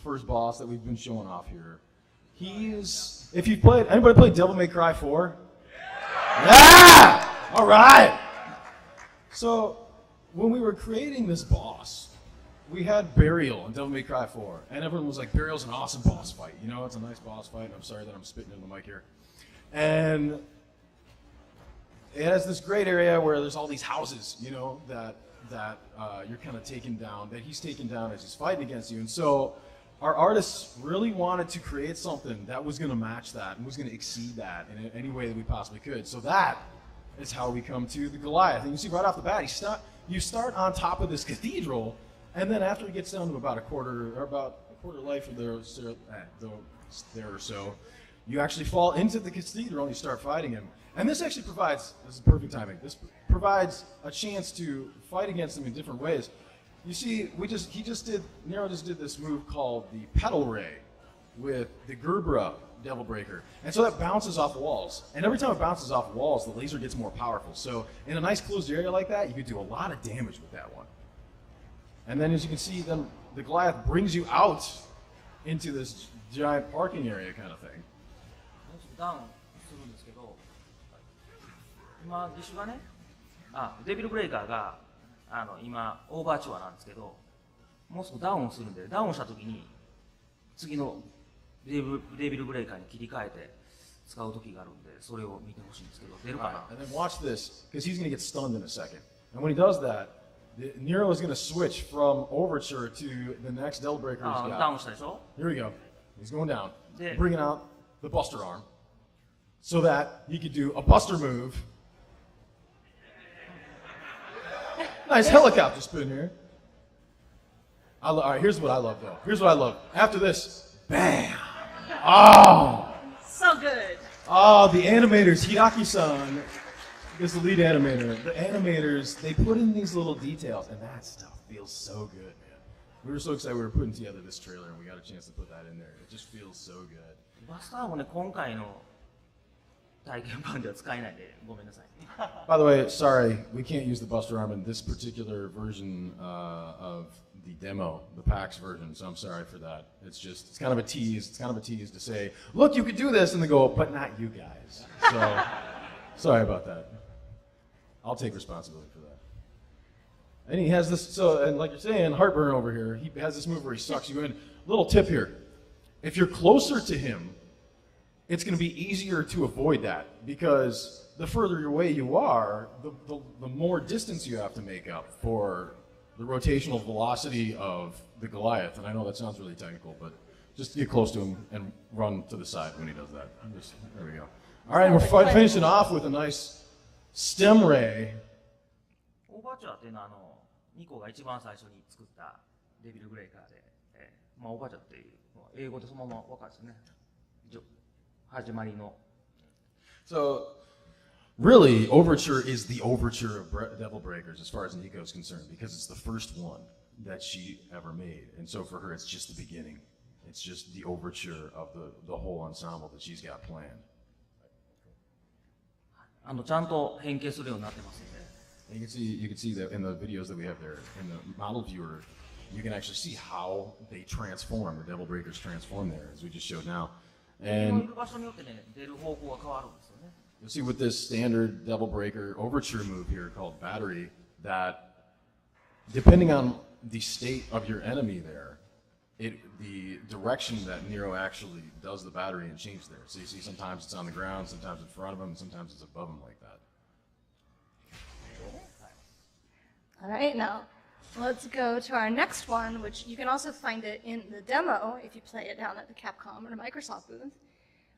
first boss that we've been showing off here. He's, if you've played, anybody played Devil May Cry 4? Yeah! All right! So, when we were creating this boss, we had Burial in Devil May Cry 4, and everyone was like, Burial's an awesome boss fight. You know, it's a nice boss fight. I'm sorry that I'm spitting in the mic here. And it has this great area where there's all these houses, you know, that you're kind of taken down, that he's taken down as he's fighting against you. And so our artists really wanted to create something that was going to match that and was going to exceed that in any way that we possibly could. So that is how we come to the Goliath. And you see right off the bat, you start on top of this cathedral, and then after it gets down to about a quarter life of there or so, you actually fall into the cathedral and you start fighting him. And this actually provides, this is perfect timing, this provides a chance to fight against him in different ways. You see, Nero just did this move called the Petal Ray with the Gerbera Devil Breaker. And so that bounces off walls. And every time it bounces off walls, the laser gets more powerful. So in a nice closed area like that, you could do a lot of damage with that one. And then as you can see, then the Goliath brings you out into this giant parking area kind of thing. 今ディッシュがね、デビルブレイカーが今オーバーチュアなんですけど、もうすぐダウンするんで、ダウンした時に次のデビルブレイカーに切り替えて使う時があるんで、それを見てほしいんですけど、出るかな。And then watch this, because he's going to get stunned in a second. And when he does that, Nero is going to switch from overture to the next Devil Breaker he's got. ダウンしたでしょ。 Here we go. He's going down, bringing out the Buster Arm, so that he could do a Buster move. Nice helicopter spin here. All right, here's what I love, though. Here's what I love. After this, bam! Oh! So good. Oh, the animators, Hideaki-san is the lead animator. The animators, they put in these little details, and that stuff feels so good, man. We were so excited we were putting together this trailer, and we got a chance to put that in there. It just feels so good. バスターもね、今回の体験版では使えないんで、ごめんなさい。By the way, sorry, we can't use the Buster Arm in this particular version of the demo, the PAX version, so I'm sorry for that. It's kind of a tease. It's kind of a tease to say, look, you could do this, and they go, but not you guys. So, sorry about that. I'll take responsibility for that. And he has this, and like you're saying, Heartburn over here, he has this move where he sucks you in. Little tip here. If you're closer to him, it's going to be easier to avoid that, because the further away you are, the more distance you have to make up for the rotational velocity of the Goliath. And I know that sounds really technical, but just get close to him and run to the side when he does that. There we go. All right, we're finishing off with a nice stem ray. オーバーチュアっていうのはニコが一番最初に作ったデビルブレイカーで、まあオーバーチュアっていうのは英語でそのまま分かるんですよね。始まりの。So, really, Overture is the overture of Devil Breakers as far as Nico is concerned, because it's the first one that she ever made. And so for her, it's just the beginning. It's just the overture of the whole ensemble that she's got planned. ちゃんと変形するようになってますんで。And you can see that in the videos that we have there, in the model viewer, you can actually see how they transform, the Devil Breakers transform there, as we just showed now. And you'll see with this standard Devil Breaker overture move here called Battery, that depending on the state of your enemy there, the direction that Nero actually does the battery and change there. So you see sometimes it's on the ground, sometimes in front of him, and sometimes it's above him like that. All right, now let's go to our next one, which you can also find it in the demo if you play it down at the Capcom or Microsoft booth.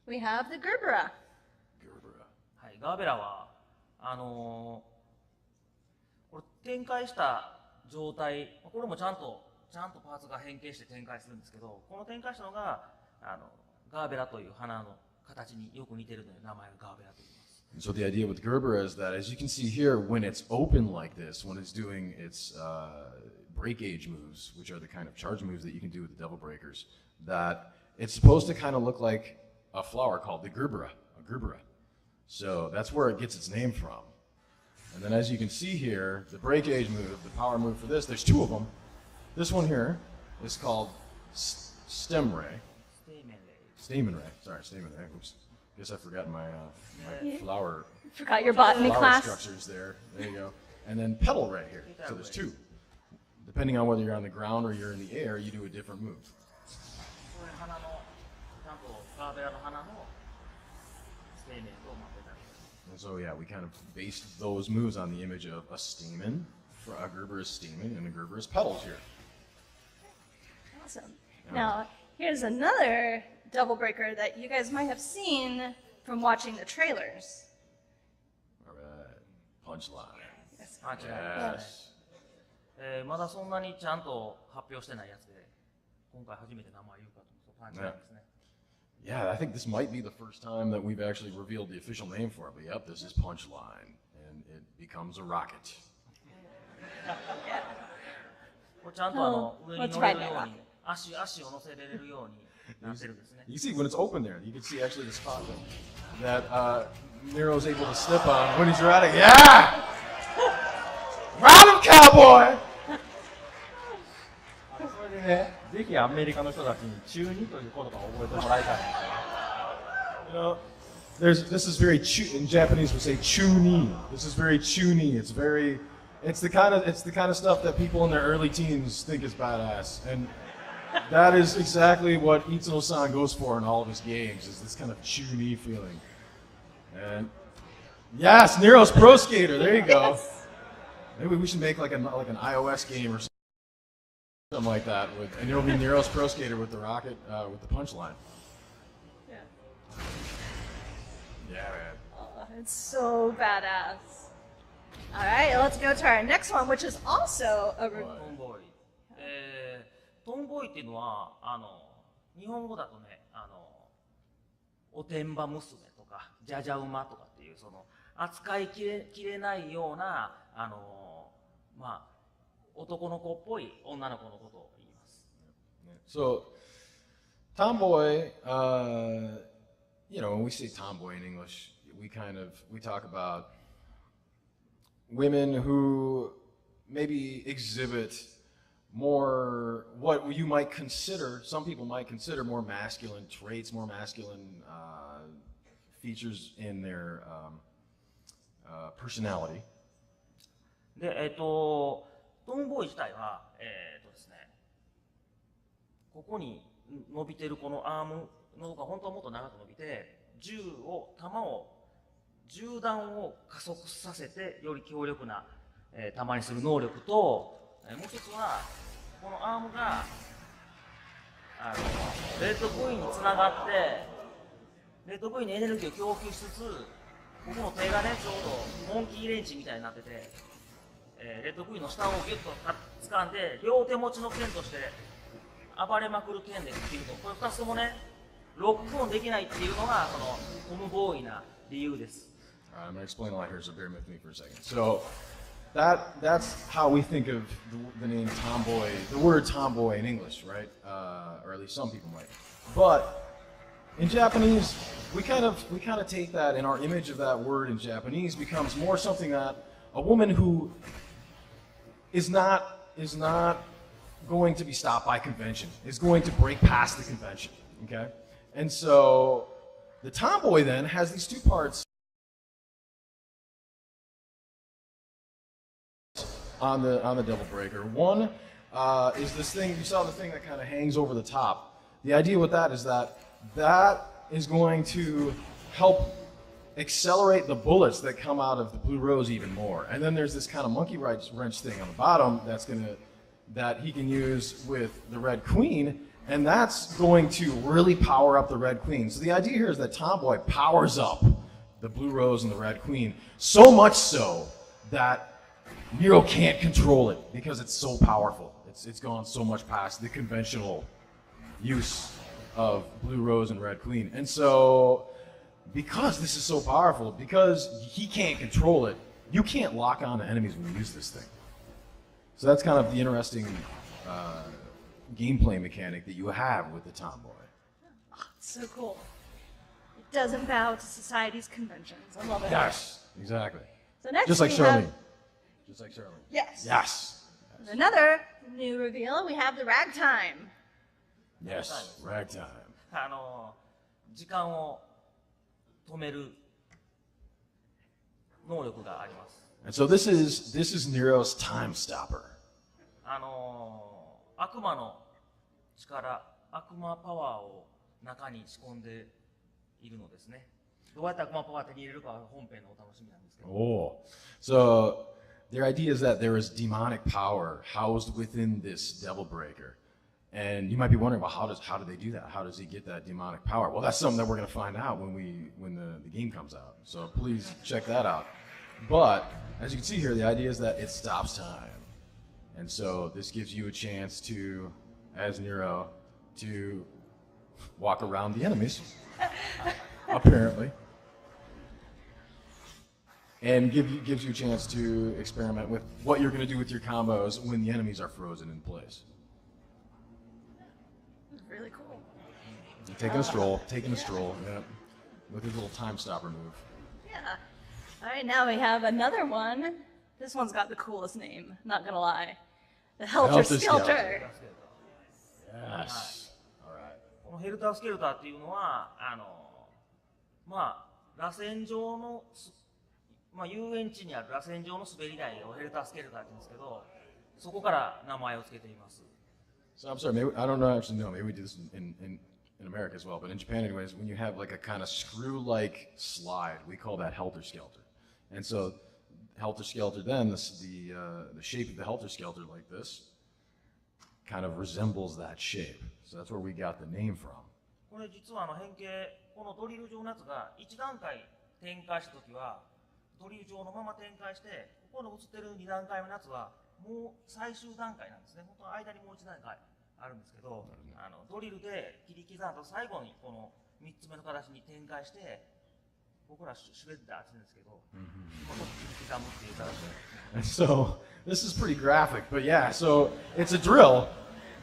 We have the Gerbera. はい、ガーベラはこれ展開した状態、これもちゃんとパーツが変形して展開するんですけど、この展開したのがガーベラという花の形によく似ているので名前がガーベラと言います。And so the idea with Gerbera is that, as you can see here, when it's open like this, when it's doing its break gauge moves, which are the kind of charge moves that you can do with the Devil Breakers, that it's supposed to kind of look like a flower called the Gerbera, a Gerbera. So that's where it gets its name from. And then as you can see here, the break gauge move, the power move for this, there's two of them. This one here is called stem ray. ステーメンレイ Stamen ray. Sorry, stamen ray. Oops. Guess I forgot my, my flower, Forgot your botany flower class. structures there. There you go. And then petal ray here. So there's two. Depending on whether you're on the ground or you're in the air, you do a different move. これ花のちゃんとガーベラの花のステーメンと混ぜたり And so yeah, we kind of based those moves on the image of a stamen, for a Gerber is stamen, and a Gerber is petals here. Awesome. Now, here's another double breaker that you guys might have seen from watching the trailers. All right, punchline. あ違う、 Yes. まだそんなにちゃんと発表してないやつで今回初めて名前言うかと思うとパンチラインですね Yeah, I think this might be the first time that we've actually revealed the official name for it. But yep, this is punchline, and it becomes a rocket. これちゃんと上に乗れるように足を乗せれるようになってるんですね You see, when it's open there, you can see actually the spot that Nero's able to slip on when he's riding. Yeah! Ride him, cowboy! それでね、ぜひアメリカの人たちに中2という言葉を覚えてもらいたい。You know, this is very in Japanese we say chuni. This is very chuni. It's the kind of stuff that people in their early teens think is badass, and that is exactly what Itsuno-san goes for in all of his games. Is this kind of chuni feeling? And yes, Nero's Pro Skater. There you go. Yes. Maybe we should make like an iOS game or something like that, and it'll be Nero's Pro Skater with the rocket with the punchline. Yeah. Yeah, man. Oh, it's so badass. All right, let's go to our next one, which is also a トンボーイ、トンボーイっていうのは日本語だとねおてんば娘とかじゃじゃ馬とかっていうその扱いきれないようなまあ男の子っぽい女の子のことを言います。So, tomboy, you know, when we say tomboy in English, we talk about women who maybe exhibit more what you might consider, some people might consider more masculine traits, more masculine features in their personality. で、トンボーイ自体は、ですね、ここに伸びてるこのアームのが本当はもっと長く伸びて、銃弾を加速させてより強力な、弾にする能力と、もう一つはこのアームがレッドブイにつながってレッドブイにエネルギーを供給しつつ、ここの手がねちょうどモンキーレンチみたいになってて、レッドブイの下をギュッと掴んで両手持ちの剣として暴れまくる剣で切ると、これ2つともねロックオンできないっていうのがそのトムボーイな理由です。I'm going to explain a lot here, so bear with me for a second. So that's how we think of the name tomboy, the word tomboy in English, right? Or at least some people might. But in Japanese, we kind of take that, and our image of that word in Japanese becomes more something that a woman who is not going to be stopped by convention, is going to break past the convention, okay? And so the tomboy then has these two parts on the double breaker. One is this thing, you saw the thing that kind of hangs over the top. The idea with that is that is going to help accelerate the bullets that come out of the blue rose even more. And then there's this kind of monkey wrench thing on the bottom that he can use with the red queen, and that's going to really power up the red queen. So the idea here is that Tomboy powers up the blue rose and the red queen, so much so that Nero can't control it because it's so powerful. It's gone so much past the conventional use of blue rose and red queen. And so because this is so powerful, because he can't control it, you can't lock on to enemies when you use this thing. So that's kind of the interesting gameplay mechanic that you have with the Tomboy. Oh, so cool. It doesn't bow to society's conventions. I love it. Yes, exactly. So next Just like we Charlene. have, Just like Charlene. yes. Yes. Another new reveal, we have the ragtime. Yes, ragtime. 時間を止める能力があります。 And so this is Nero's time stopper. 悪魔の力、悪魔パワーを中に仕込んでいるのですね。どうやって悪魔パワー手に入れるかは本編のお楽しみなんですけど。Oh, so their idea is that there is demonic power housed within this devil breaker. And you might be wondering, well, how do they do that? How does he get that demonic power? Well, that's something that we're going to find out when the game comes out. So please check that out. But as you can see here, the idea is that it stops time. And so this gives you a chance to, as Nero, to walk around the enemies, apparently. And gives you a chance to experiment with what you're going to do with your combos when the enemies are frozen in place. Really cool. Taking a stroll, yeah, with his little time stopper move. Yeah. All right, now we have another one. This one's got the coolest name, not gonna lie. The Helter Skelter. Yes. All right. このヘルタースケルターっていうのはまあ螺旋状の遊園地にある螺旋状の滑り台をヘルタースケルターって言うんですけど、そこから名前を付けています。 So I'm sorry, maybe, I don't know, actually know, maybe we do this in America as well, but in Japan anyways, when you have like a kind of screw-like slide, we call that Helter Skelter. And so Helter Skelter then, the shape of the Helter Skelter like this, kind of resembles that shape. So that's where we got the name from. これ実は変形、このドリル状のやつが1段階展開したときは、ドリル状のまま展開して、ここの映ってる2段階のやつは、もう最終段階なんですね。本当は間にもう1段階あるんですけど、ドリルで切り刻んだと最後にこの3つ目の形に展開して、僕らシュレッダーって言うんですけど、切り刻むっていう形で。And so this is pretty graphic, but yeah, so it's a drill.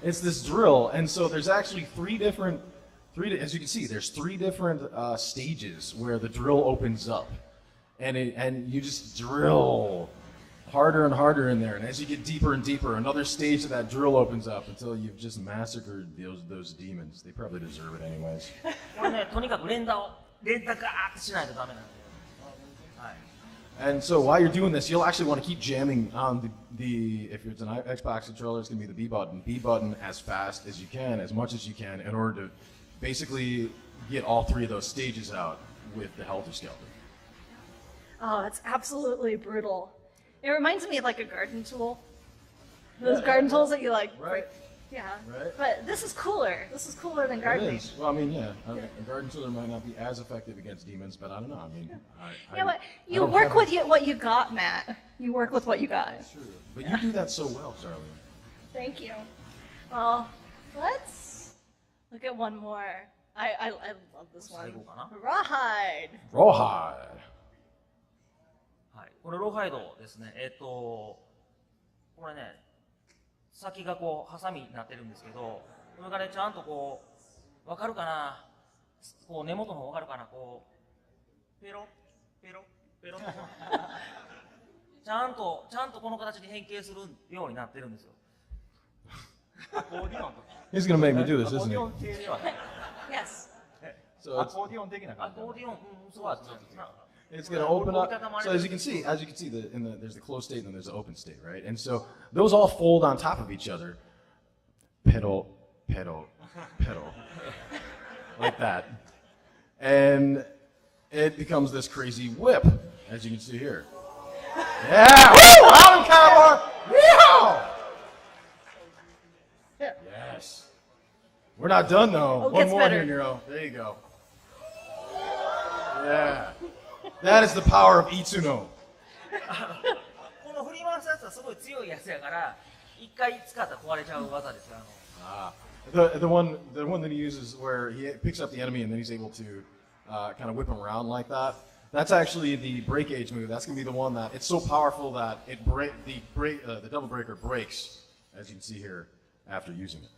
It's this drill, and so there's actually as you can see, there's three different stages where the drill opens up, and you just drill harder and harder in there, and as you get deeper and deeper, another stage of that drill opens up until you've just massacred those demons. They probably deserve it anyways. これね、とにかく連打ガーってしないとダメなんで。はい。 And so while you're doing this, you'll actually want to keep jamming on if it's an Xbox controller, it's going to be the B button as fast as you can, as much as you can, in order to basically get all three of those stages out with the Helter Skelter. Oh, it's absolutely brutal. It reminds me of like a garden tool. Those garden tools that you like. Right. Yeah. Right. But this is cooler. This is cooler than It gardening. is. Well, I mean, yeah, a garden tool might not be as effective against demons, but I don't know. I mean, Yeah, but you work with what you got, Matt. You work with what you got. True. But you do that so well, Charlie. Thank you. Well, let's look at one more. I love this one. Rawhide. Rawhide. はい、これローハイドですね。これね、先がこうハサミになってるんですけど、これがねちゃんとこうわかるかな、こう根元の方わかるかな、こうペロペロペロちゃんとこの形に変形するようになってるんですよ。アコーディオンとか。 He's gonna make me do this, アコー isn't ディ he? オン系ではない。 Yes. So アコーディオン的な感じ。アコーディオン、そうですね。 it's going to open up. So as you can see, there's the closed state and then there's the open state, right? And so those all fold on top of each other. Pedal, pedal, pedal, like that, and it becomes this crazy whip, as you can see here. Yeah, woo! Out and cowboy. Yeah. Yes. We're not done though. Oh, it One gets more better. here, Nero. There you go. Yeah. That is the power of Itsuno. この振り回すやつはすごい強いやつやから、一回使ったら壊れちゃう技ですよ。The one that he uses where he picks up the enemy and then he's able to kind of whip him around like that. That's actually the break age move. That's gonna be the one that it's so powerful that the double breaker breaks, as you can see here, after using it.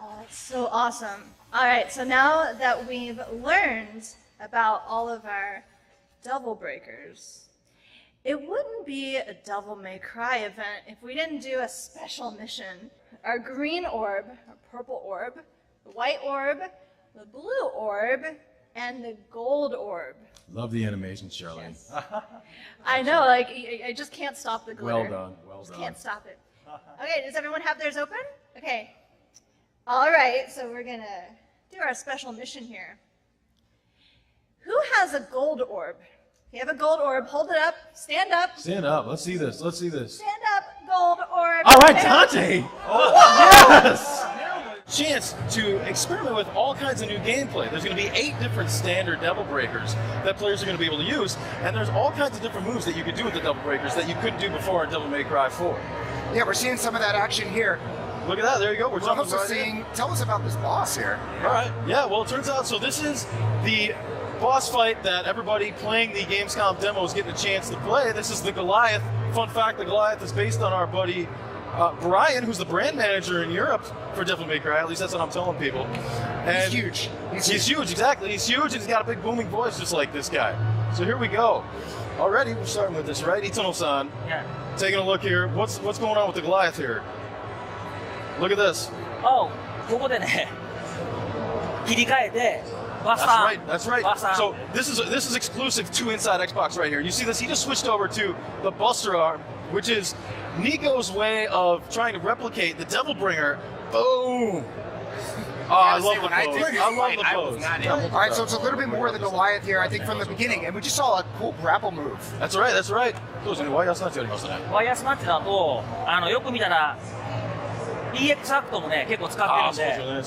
Oh, that's so awesome. All right, so now that we've learned about all of our devil breakers, it wouldn't be a Devil May Cry event if we didn't do a special mission our green orb, our purple orb, the white orb, the blue orb, and the gold orb. Love the animation, Charlene. Yes. I know, like, I just can't stop the glitter. Well done, well Just done. can't stop it. Okay, does everyone have theirs open? Okay. All right, so we're gonna do our special mission here. Who has a gold orb? If you have a gold orb, hold it up, stand up. Stand up. Let's see this. Let's see this. Stand up, gold orb. All right, Stand- Dante. Yes. Chance to experiment with all kinds of new gameplay. There's going to be 8 different standard Devil Breakers that players are going to be able to use, and there's all kinds of different moves that you could do with the Devil Breakers that you couldn't do before in Devil May Cry 4. Yeah, we're seeing some of that action here. Look at that. There you go. We're We're jumping also right in. seeing. Tell us about this boss here. All right. Yeah, well, it turns out, so this is the boss fight that everybody playing the Gamescom demo is getting a chance to play. This is the Goliath. Fun fact, the Goliath is based on our buddy Brian, who's the brand manager in Europe for Devil May Cry. At least that's what I'm telling people. And He's huge. He's huge, exactly. He's huge, and he's got a big booming voice just like this guy. So here we go. Already, we're starting with this, right? Itsuno-san, Yeah. taking a look here. What's going on with the Goliath here? Look at this. ここでね、切り替えて、バッ That's サン right. That's right. バッサン So this is exclusive to Inside Xbox right here. You see this? He just switched over to the Buster Arm, which is Nico's way of trying to replicate the Devil Bringer. Boom! Oh, I love the pose. I love the pose. All right, so it's a little bit more of the Goliath here, I think, from the beginning, and we just saw a cool grapple move. That's right. That's right. そうですね。ワイヤースナッチやりましたね。ワイヤースナッチだと、よく見たら、EX アクトもね、結構使ってるんで。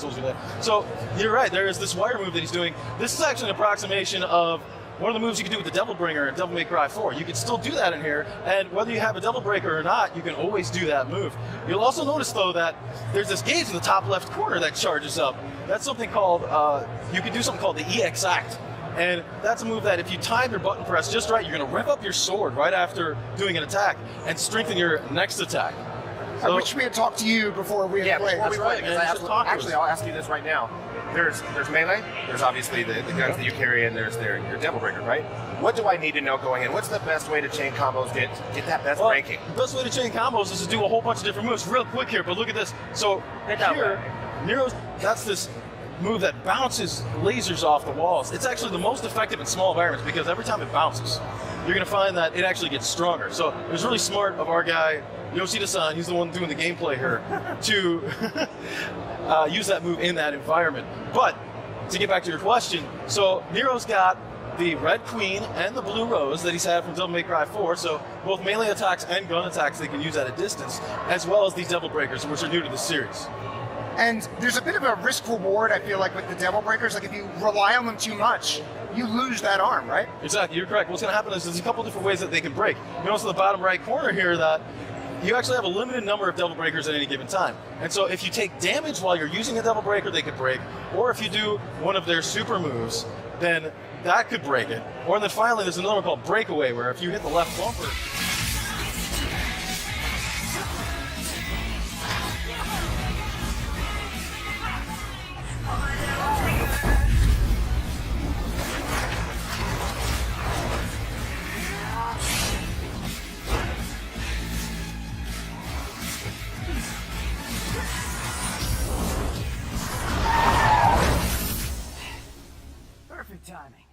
So you're right. There is this wire move that he's doing. This is actually an approximation of one of the moves you can do with the Devil Bringer in Devil May Cry 4. You can still do that in here, and whether you have a Devil Breaker or not, you can always do that move. You'll also notice, though, that there's this gauge in the top left corner that charges up. That's something called, you can do something called the EX Act. And that's a move that if you time your button press just right, you're going to rev up your sword right after doing an attack and strengthen your next attack. I wish we had talked to you before we had played. That's right, man. Just talk to us. Actually, I'll ask you this right now. There's melee, there's obviously the guns that you carry, and there's your Devil Breaker, right? What do I need to know going in? What's the best way to chain combos, get that best ranking? The best way to chain combos is to do a whole bunch of different moves. Real quick here, but look at this. So here, Nero's, that's this move that bounces lasers off the walls. It's actually the most effective in small environments because every time it bounces, you're going to find that it actually gets stronger. So it was really smart of our guy, Yoshida-san, he's the one doing the gameplay here, to use that move in that environment. But to get back to your question, so Nero's got the Red Queen and the Blue Rose that he's had from Devil May Cry 4, so both melee attacks and gun attacks they can use at a distance, as well as these Devil Breakers, which are new to the series. And there's a bit of a risk reward, I feel like, with the Devil Breakers. Like, if you rely on them too much, you lose that arm, right? Exactly, you're correct. What's going to happen is there's a couple different ways that they can break. You notice in the bottom right corner here that you actually have a limited number of Devil Breakers at any given time. And so if you take damage while you're using a Devil Breaker, they could break. Or if you do one of their super moves, then that could break it. Or then finally, there's another one called Breakaway, where if you hit the left bumper, Perfect timing.